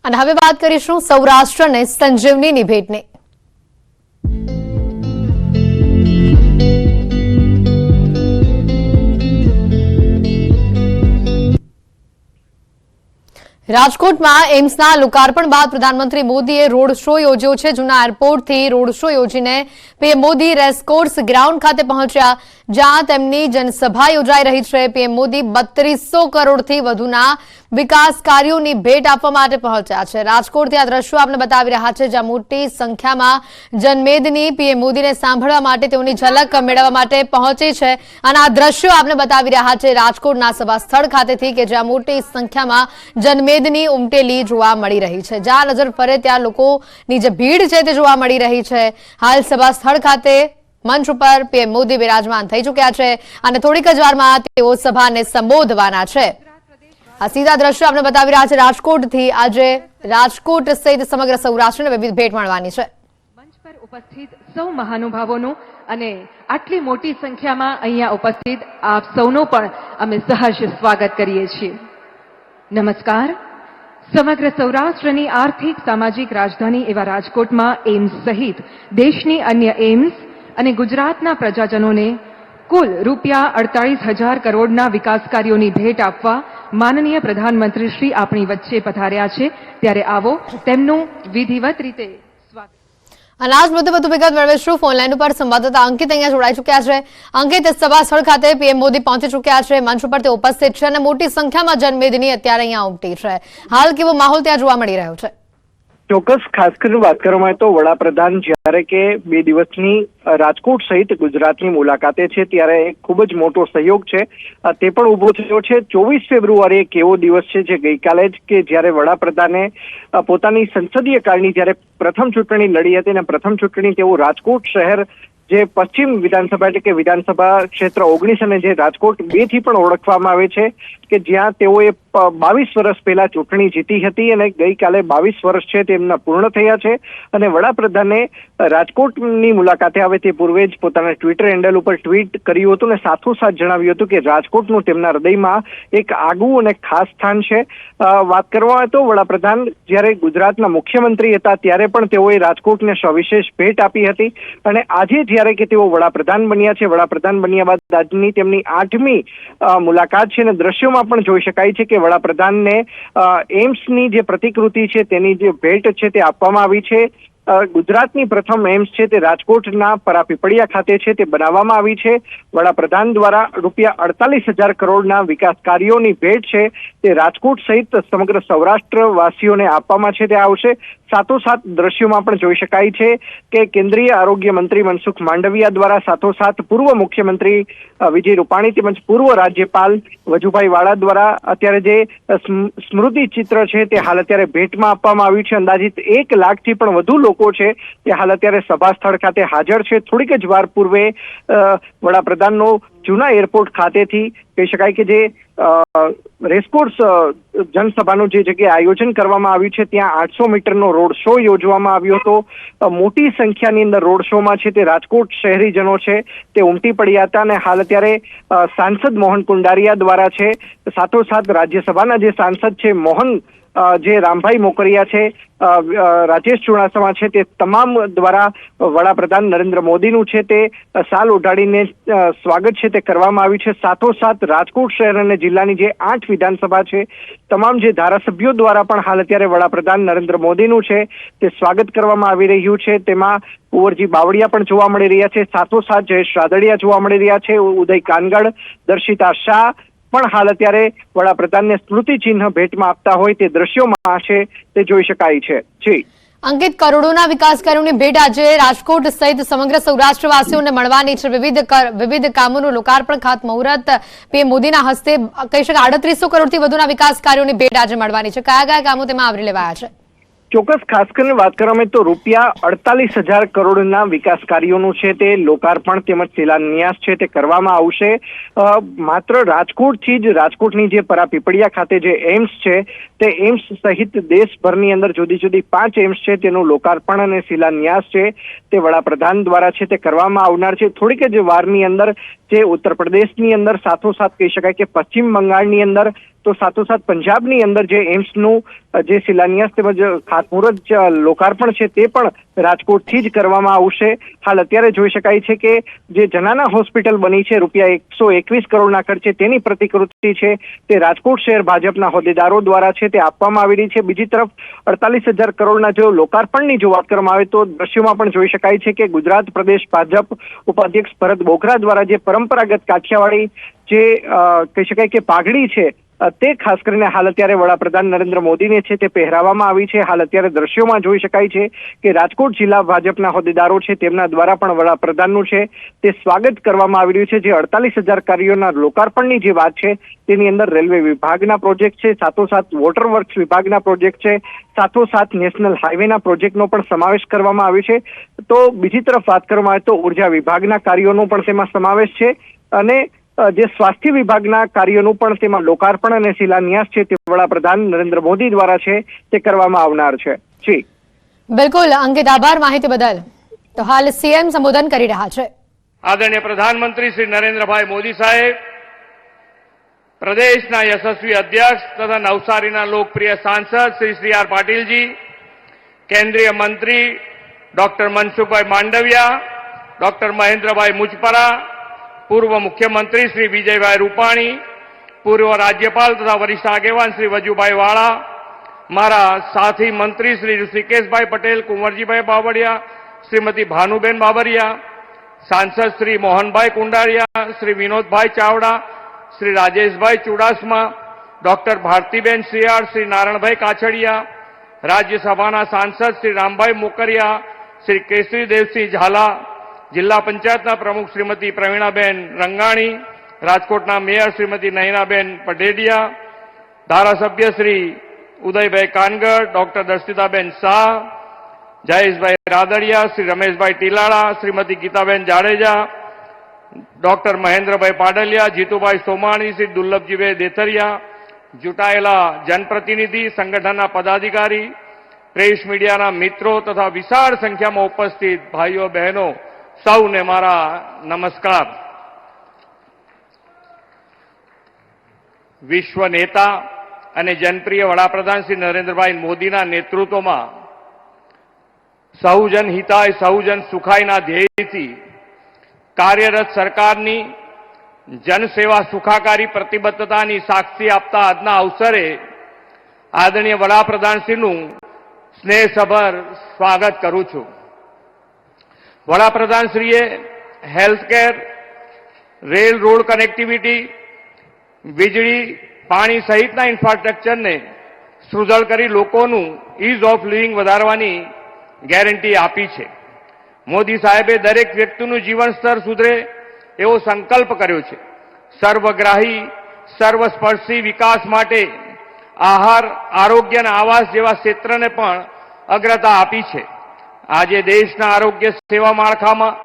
અને હવે વાત કરીશું સૌરાષ્ટ્રને સંજીવનીની ભેટની। રાજકોટમાં એમ્સના લોકાર્પણ બાદ પ્રધાનમંત્રી મોદીએ રોડ શો યોજ્યો છે। જૂના એરપોર્ટથી રોડ શો યોજીને પીએમ મોદી રેસકોર્સ ગ્રાઉન્ડ ખાતે પહોંચ્યા, જ્યાં તેમની જનસભા યોજાઈ રહી છે। પીએમ મોદી 3200 કરોડથી વધુના વિકાસ કાર્યોની ભેટ આપવા માટે પહોંચ્યા છે। રાજકોટથી આ દ્રશ્યો આપણે બતાવી રહ્યા છે, જ્યાં મોટી સંખ્યામાં જનમેદની પીએમ મોદીને સાંભળવા માટે, તેઓની ઝલક મેળવવા માટે પહોંચી છે। અને આ દ્રશ્યો આપણે બતાવી રહ્યા છે રાજકોટના સભા સ્થળ ખાતેથી, કે જ્યાં મોટી સંખ્યામાં જનમેદની ઉમટેલી જોવા મળી રહી છે। જ્યાં નજર ફરે ત્યાં લોકોની જે ભીડ છે તે જોવા મળી રહી છે। હાલ સભા સ્થળ ખાતે મંચ ઉપર પીએમ મોદી બિરાજમાન થઈ ચૂક્યા છે અને થોડીક જ વારમાં તેઓ સભાને સંબોધવાના છે। આ સીધા દ્રશ્યો આપણે બતાવી રહ્યા છે રાજકોટથી। આજે રાજકોટ સહિત સમગ્ર સૌરાષ્ટ્રને વિવિધ ભેટ મળવાની છે। મંચ પર ઉપસ્થિત સૌ મહાનુભાવોનું અને આટલી મોટી સંખ્યામાં અહીંયા ઉપસ્થિત આપ સૌનું પણ અમે સહર્ષ સ્વાગત કરીએ છીએ। નમસ્કાર। સમગ્ર સૌરાષ્ટ્રની આર્થિક સામાજિક રાજધાની એવા રાજકોટમાં એમ્સ સહિત દેશની અન્ય એમ્સ અને ગુજરાતના પ્રજાજનોને કુલ ₹48,000 કરોડના વિકાસ કાર્યોની ભેટ આપવા માનનીય પ્રધાનમંત્રી શ્રી આપણી વચ્ચે પધાર્યા છે, ત્યારે આવો તેમનું વિધિવત રીતે સ્વાગત। અનાજ મુદ્દે વધુ વિગત મેળવીશું। ફોનલાઈન ઉપર સંવાદદાતા અંકિત અહીંયા જોડાઈ ચૂક્યા છે। અંકિત, સભા સ્થળ ખાતે પીએમ મોદી પહોંચી ચૂક્યા છે, મંચ ઉપર તે ઉપસ્થિત છે અને મોટી સંખ્યામાં જનમેદની અત્યારે અહીંયા ઉમટી છે। હાલ કેવો માહોલ ત્યાં જોવા મળી રહ્યો છે? ચોક્કસ, ખાસ કરીને વાત કરવામાં આવે તો વડાપ્રધાન જ્યારે કે 2 દિવસની રાજકોટ સહિત ગુજરાતની મુલાકાતે છે, ત્યારે એક ખૂબ જ મોટો સહયોગ છે તે પણ ઉભો થયો છે। 24 ફેબ્રુઆરી એક એવો દિવસ છે જે ગઈકાલે જ, કે જ્યારે વડાપ્રધાને પોતાની સંસદીય કાળની જ્યારે પ્રથમ ચૂંટણી લડી હતી અને પ્રથમ ચૂંટણી તેઓ રાજકોટ શહેર જે પશ્ચિમ વિધાનસભા એટલે કે વિધાનસભા ક્ષેત્ર 19 અને જે રાજકોટ 2 થી પણ ઓળખવામાં આવે છે, કે જ્યાં તેઓએ 22 વર્ષ પહેલા ચૂંટણી જીતી હતી અને ગઈકાલે 22 વર્ષ છે તેમના પૂર્ણ થયા છે। અને વડાપ્રધાને રાજકોટની મુલાકાતે આવે તે પૂર્વે જ પોતાના ટ્વિટર હેન્ડલ ઉપર ટ્વીટ કર્યું હતું અને સાથોસાથ જણાવ્યું હતું કે રાજકોટનું તેમના હૃદયમાં એક આગવું અને ખાસ સ્થાન છે। વાત કરવામાં આવે તો વડાપ્રધાન જ્યારે ગુજરાતના મુખ્યમંત્રી હતા ત્યારે પણ તેઓએ રાજકોટને સવિશેષ ભેટ આપી હતી અને આજે જ્યારે કે તેઓ વડાપ્રધાન બન્યા છે, વડાપ્રધાન બન્યા બાદ આજની તેમની 8મી મુલાકાત છે અને દ્રશ્યોમાં પણ જોઈ શકાય છે કે વડાપ્રધાનને એમ્સની જે પ્રતિકૃતિ છે તેની જે ભેટ છે તે આપવામાં આવી છે। ગુજરાતની પ્રથમ એમ્સ છે તે રાજકોટના પરાપીપળિયા ખાતે છે તે બનાવવામાં આવી છે। વડાપ્રધાન દ્વારા ₹48,000 કરોડના વિકાસ કાર્યોની ભેટ છે તે રાજકોટ સહિત સમગ્ર સૌરાષ્ટ્ર વાસીઓને આપવામાં છે તે આવશે। સાથોસાથ દ્રશ્યોમાં પણ જોઈ શકાય છે કે કેન્દ્રીય આરોગ્ય મંત્રી મનસુખ માંડવિયા દ્વારા સાથોસાથ પૂર્વ મુખ્યમંત્રી વિજય રૂપાણી તેમજ પૂર્વ રાજ્યપાલ વજુભાઈ વાળા દ્વારા અત્યારે જે સ્મૃતિ ચિત્ર છે તે હાલ અત્યારે ભેટમાં આપવામાં આવ્યું છે। અંદાજિત 1 લાખથી પણ વધુ લોકો છે તે હાલ અત્યારે સભા સ્થળ ખાતે હાજર છે। થોડીક જ વાર પૂર્વે વડાપ્રધાનનો જૂના એરપોર્ટ ખાતેથી કહી શકાય કે જે રેસકોર્સ જનસભાનું જે જગ્યાએ આયોજન કરવામાં આવ્યું છે ત્યાં 800 મીટરનો રોડ શો યોજવામાં આવ્યો હતો। મોટી સંખ્યાની અંદર રોડ શોમાં છે તે રાજકોટ શહેરીજનો છે તે ઉમટી પડ્યા હતા અને હાલ અત્યારે સાંસદ મોહન કુંડારિયા દ્વારા છે, સાથોસાથ રાજ્યસભાના જે સાંસદ છે જે રામભાઈ મોકરિયા છે, રાજેશ ચુડાસમા છે, તે તમામ દ્વારા વડાપ્રધાન નરેન્દ્ર મોદીનું છે તે શાલ ઓઢાડીને સ્વાગત છે તે કરવામાં આવ્યું છે। સાથોસાથ રાજકોટ શહેર અને જિલ્લાની જે 8 વિધાનસભા છે તમામ જે ધારાસભ્યો દ્વારા પણ હાલ અત્યારે વડાપ્રધાન નરેન્દ્ર મોદીનું છે તે સ્વાગત કરવામાં આવી રહ્યું છે। તેમાં કુંવરજી બાવળિયા પણ જોવા મળી રહ્યા છે, સાથોસાથ જયેશ રાદડિયા જોવા મળી રહ્યા છે, ઉદય કાનગડ, દર્શિતા શાહ પણ હાલ અત્યારે વડાપ્રધાનને સ્મૃતિ ચિહ્ન ભેટમાં આપતા હોય તે દ્રશ્યોમાં છે તે જોઈ શકાય છે। જી અંકિત, કરોડોના વિકાસ કાર્યોની ભેટ આજે રાજકોટ સહિત સમગ્ર સૌરાષ્ટ્રવાસીઓને મળવાની છે। વિવિધ કામોનું લોકાર્પણ ખાતમુહૂર્ત પીએમ મોદીના હસ્તે કહી શકાય 3800 કરોડથી વધુના વિકાસ કાર્યોની ભેટ આજે મળવાની છે। કયા કામો તેમાં આવરી લેવાયા છે? ચોક્કસ, ખાસ કરીને વાત કરવામાં તો ₹48,000 કરોડના વિકાસ કાર્યોનું છે તે લોકાર્પણ તેમજ શિલાન્યાસ છે તે કરવામાં આવશે। માત્ર રાજકોટથી જ રાજકોટની જે પરાપીપળિયા ખાતે જે એમ્સ છે તે એમ્સ સહિત દેશભરની અંદર જુદી જુદી 5 એમ્સ છે તેનું લોકાર્પણ અને શિલાન્યાસ છે તે વડાપ્રધાન દ્વારા છે તે કરવામાં આવનાર છે। થોડીક જ વારની અંદર જે ઉત્તર પ્રદેશની અંદર, સાથોસાથ કહી શકાય કે પશ્ચિમ બંગાળની અંદર તો સાથોસાથ પંજાબની અંદર જે એમ્સનું જે શિલાન્યાસ તેમજ ખાતમુહૂર્ત લોકાર્પણ છે તે પણ રાજકોટથી જ કરવામાં આવશે. હાલ અત્યારે જોઈ શકાય છે કે જે જનાના હોસ્પિટલ બની છે રૂપિયા 121 કરોડના ખર્ચે, તેની પ્રતિકૃતિ છે તે રાજકોટ શહેર ભાજપના હોદ્દેદારો દ્વારા છે તે આપવામાં આવી રહી છે. બીજી તરફ 48,000 કરોડના જો લોકાર્પણની જો વાત કરવામાં આવે તો દ્રશ્યોમાં પણ જોઈ શકાય છે કે ગુજરાત પ્રદેશ ભાજપ ઉપાધ્યક્ષ ભરત બોઘરા દ્વારા જે પરંપરાગત કાઠિયાવાડી જે કહી શકાય કે પાઘડી છે તે ખાસ કરીને હાલ અત્યારે વડાપ્રધાન નરેન્દ્ર મોદીને છે તે પહેરાવવામાં આવી છે. હાલ અત્યારે દ્રશ્યોમાં જોઈ શકાય છે કે રાજકોટ જિલ્લા ભાજપના હોદ્દેદારો છે તેમના દ્વારા પણ વડાપ્રધાનનું છે તે સ્વાગત કરવામાં આવી રહ્યું છે. જે 48,000 કાર્યોના લોકાર્પણની જે વાત છે તેની અંદર રેલવે વિભાગના પ્રોજેક્ટ છે, સાથોસાથ વોટર વર્ક્સ વિભાગના પ્રોજેક્ટ છે, સાથોસાથ નેશનલ હાઈવેના પ્રોજેક્ટનો પણ સમાવેશ કરવામાં આવ્યો છે. તો બીજી તરફ વાત કરવામાં આવે તો ઉર્જા વિભાગના કાર્યોનો પણ તેમાં સમાવેશ છે અને જે સ્વાસ્થ્ય વિભાગના કાર્યોનું પણ તેમાં લોકાર્પણ અને શિલાન્યાસ છે તે વડાપ્રધાન નરેન્દ્ર મોદી દ્વારા છે તે કરવામાં આવનાર છે. જી બિલકુલ અંકિત, આભાર માહિતી બદલ. તો હાલ સીએમ સંબોધન કરી રહ્યા છે. આદરણીય પ્રધાનમંત્રી શ્રી નરેન્દ્રભાઈ મોદી સાહેબ, પ્રદેશના યશસ્વી અધ્યક્ષ તથા નવસારીના લોકપ્રિય સાંસદ શ્રી આર પાટીલજી, કેન્દ્રીય મંત્રી ડોક્ટર મનસુખભાઈ માંડવિયા, ડોક્ટર મહેન્દ્રભાઈ મુજપરા, પૂર્વ મુખ્યમંત્રી શ્રી વિજયભાઈ રૂપાણી, પૂર્વ રાજ્યપાલ તથા વરિષ્ઠ આગેવાન શ્રી વજુભાઈ વાળા, મારા સાથી મંત્રી શ્રી ઋષિકેશભાઈ પટેલ, કુંવરજીભાઈ બાબરિયા, શ્રીમતી ભાનુબેન બાબરિયા, સાંસદ શ્રી મોહનભાઈ કુંડારિયા, શ્રી વિનોદભાઈ ચાવડા, શ્રી રાજેશભાઈ ચુડાસમા, ડોક્ટર ભારતીબેન શિયાળ, શ્રી નારણભાઈ કાછડિયા, રાજ્યસભાના સાંસદ શ્રી રામભાઈ મોકરિયા, શ્રી કેસરી દેવસિંહ ઝાલા, જિલ્લા પંચાયતના પ્રમુખ શ્રીમતી પ્રવીણાબેન રંગાણી, રાજકોટના મેયર શ્રીમતી નયનાબેન પઢેડિયા, ધારાસભ્ય શ્રી ઉદયભાઈ કાનગડ, ડોક્ટર દર્શિતાબેન શાહ, જયેશભાઈ રાદડિયા, શ્રી રમેશભાઈ ટીલાળા, શ્રીમતી ગીતાબેન જાડેજા, ડોક્ટર મહેન્દ્રભાઈ પાડલિયા, જીતુભાઈ સોમાણી, શ્રી દુર્લભજીભાઈ દેથરિયા, ચૂંટાયેલા જનપ્રતિનિધિ, સંગઠનના પદાધિકારી, પ્રેસ મીડિયાના મિત્રો તથા વિશાળ સંખ્યામાં ઉપસ્થિત ભાઈઓ બહેનો સૌને મારા નમસ્કાર. વિશ્વ નેતા અને જનપ્રિય વડાપ્રધાન શ્રી નરેન્દ્રભાઈ મોદીના નેતૃત્વમાં સહુજન હિતાય સહુજન સુખાયના ધ્યેયથી કાર્યરત સરકારની જનસેવા સુખાકારી પ્રતિબદ્ધતાની સાક્ષી આપતા આજના અવસરે આદરણીય વડાપ્રધાનશ્રીનું સ્નેહસભર સ્વાગત કરું છું. વડાપ્રધાનશ્રીએ હેલ્થકેર, રેલ રોડ કનેક્ટિવિટી, વીજળી, પાણી સહિતના ઇન્ફ્રાસ્ટ્રક્ચરને સુદૃઢ કરી લોકોનું ઇઝ ઓફ લિવિંગ વધારવાની ગેરંટી આપી છે. મોદી સાહેબે દરેક વ્યક્તિનું જીવન સ્તર સુધરે એવો સંકલ્પ કર્યો છે. સર્વગ્રાહી, સર્વસ્પર્શી વિકાસ માટે આહાર, આરોગ્ય અને આવાસ જેવા ક્ષેત્રને પણ અગ્રતા આપી છે. આજે દેશના આરોગ્ય સેવા માળખામાં